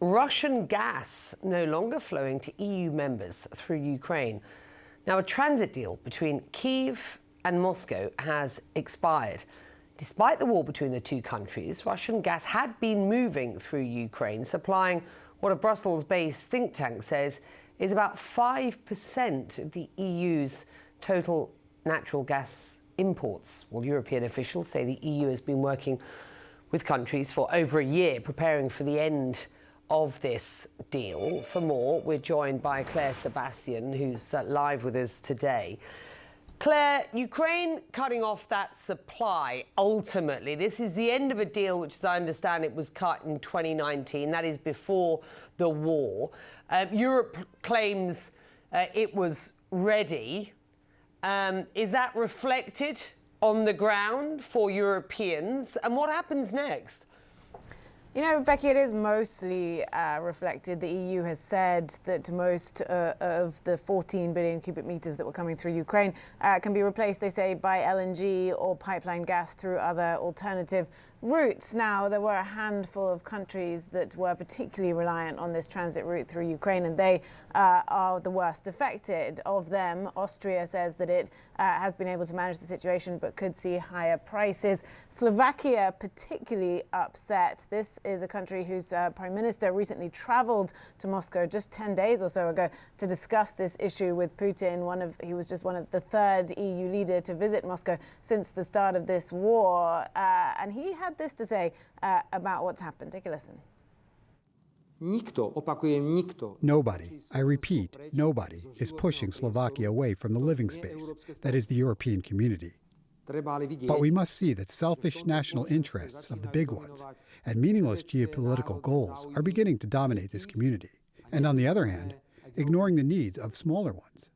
Russian gas no longer flowing to EU members through Ukraine. Now, a transit deal between Kyiv and Moscow has expired. Despite the war between the two countries, Russian gas had been moving through Ukraine, supplying what a Brussels-based think tank says is about 5% of the EU's total natural gas imports. Well, European officials say the EU has been working with countries for over a year, preparing for the end of this deal. For more, we're joined by Claire Sebastian, who's live with us today. Claire, Ukraine cutting off that supply, ultimately. This is the end of a deal which, as I understand it, was cut in 2019. That is before the war. Europe claims it was ready. Is that reflected on the ground for Europeans? And what happens next? You know, Becky, it is mostly reflected. The EU has said that most of the 14 billion cubic meters that were coming through Ukraine can be replaced, they say, by LNG or pipeline gas through other alternative routes. Now, there were a handful of countries that were particularly reliant on this transit route through Ukraine, and they are the worst affected. Of them, Austria says that it has been able to manage the situation but could see higher prices. Slovakia particularly upset. This is a country whose prime minister recently traveled to Moscow just 10 days or so ago to discuss this issue with Putin. He was just one of the third EU leader to visit Moscow since the start of this war, and he had this to say about what's happened. Take a listen. Nobody, I repeat, nobody is pushing Slovakia away from the living space that is the European community. But we must see that selfish national interests of the big ones and meaningless geopolitical goals are beginning to dominate this community, and on the other hand, ignoring the needs of smaller ones.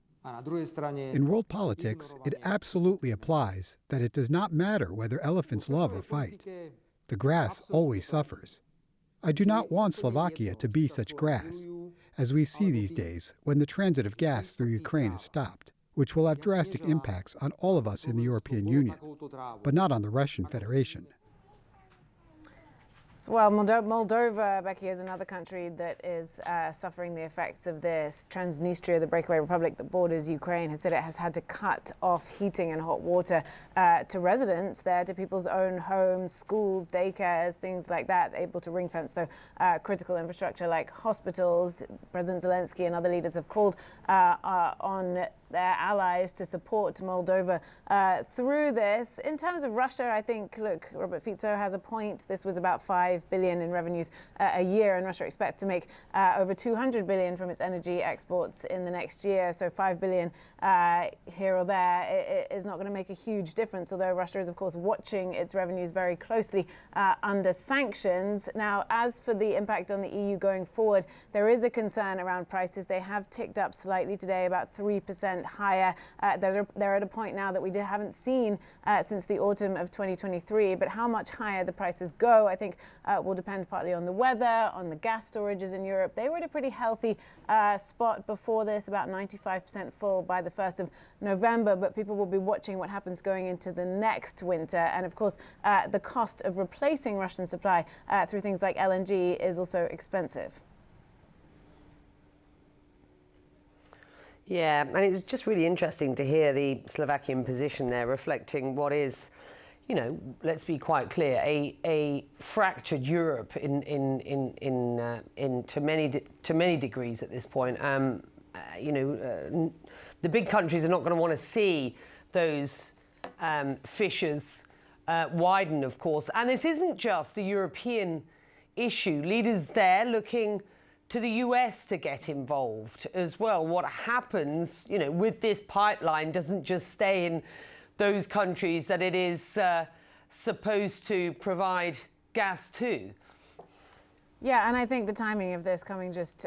In world politics, it absolutely applies that it does not matter whether elephants love or fight. The grass always suffers. I do not want Slovakia to be such grass, as we see these days when the transit of gas through Ukraine is stopped, which will have drastic impacts on all of us in the European Union, but not on the Russian Federation. Well, Moldova, Becky, is another country that is suffering the effects of this. Transnistria, the breakaway republic that borders Ukraine, has said it has had to cut off heating and hot water to residents there, to people's own homes, schools, daycares, things like that, able to ring-fence, though, critical infrastructure like hospitals. President Zelensky and other leaders have called on their allies to support Moldova through this. In terms of Russia, I think, look, Robert Fico has a point. This was about 5 billion in revenues a year, and Russia expects to make over 200 billion from its energy exports in the next year. So 5 billion here or there is not going to make a huge difference, although Russia is, of course, watching its revenues very closely under sanctions. Now, as for the impact on the EU going forward, there is a concern around prices. They have ticked up slightly today, about 3% higher. They're at a point now that we haven't seen since the autumn of 2023. But how much higher the prices go, I think, will depend partly on the weather, on the gas storages in Europe. They were at a pretty healthy spot before this, about 95% full by the 1st of November. But people will be watching what happens going into the next winter. And of course, the cost of replacing Russian supply through things like LNG is also expensive. Yeah, and it's just really interesting to hear the Slovakian position there, reflecting what is, you know, let's be quite clear, a fractured Europe to many degrees at this point. The big countries are not going to want to see those fissures widen, of course. And this isn't just a European issue. Leaders there looking to the US to get involved as well. What happens, you know, with this pipeline doesn't just stay in those countries that it is supposed to provide gas to. Yeah, and I think the timing of this coming just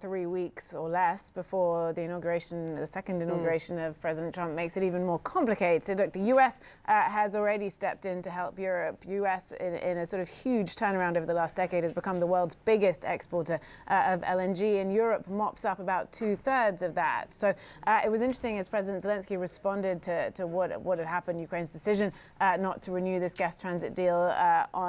3 weeks or less before the second inauguration of President Trump makes it even more complicated. Look, the US has already stepped in to help Europe. US, in a sort of huge turnaround over the last decade, has become the world's biggest exporter of LNG, and Europe mops up about 2/3 of that. So it was interesting as President Zelensky responded to what had happened, Ukraine's decision not to renew this gas transit deal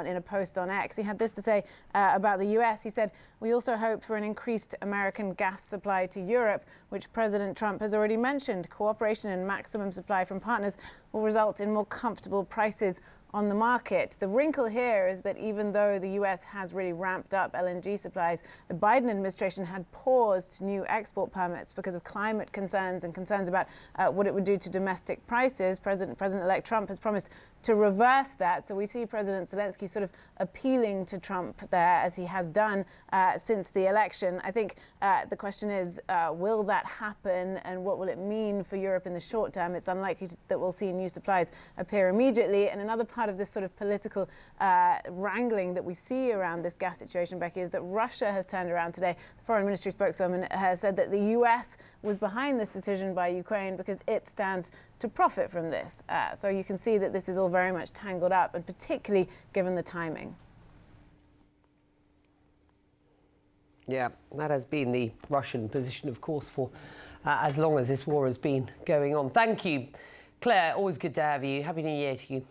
in a post on X. He had this to say about the US. He said, "We also hope for an increased American gas supply to Europe, which President Trump has already mentioned. Cooperation and maximum supply from partners will result in more comfortable prices on the market." The wrinkle here is that even though the US has really ramped up LNG supplies, the Biden administration had paused new export permits because of climate concerns and concerns about what it would do to domestic prices. President-elect Trump has promised to reverse that. So we see President Zelensky sort of appealing to Trump there, as he has done since the election. I think the question is, will that happen, and what will it mean for Europe in the short term? It's unlikely that we'll see new supplies appear immediately. And another part of this sort of political wrangling that we see around this gas situation, Becky, is that Russia has turned around today. The Foreign Ministry spokeswoman has said that the US was behind this decision by Ukraine because it stands to profit from this. So you can see that this is all very much tangled up, and particularly given the timing. Yeah, that has been the Russian position, of course, for as long as this war has been going on. Thank you, Claire. Always good to have you. Happy New Year to you.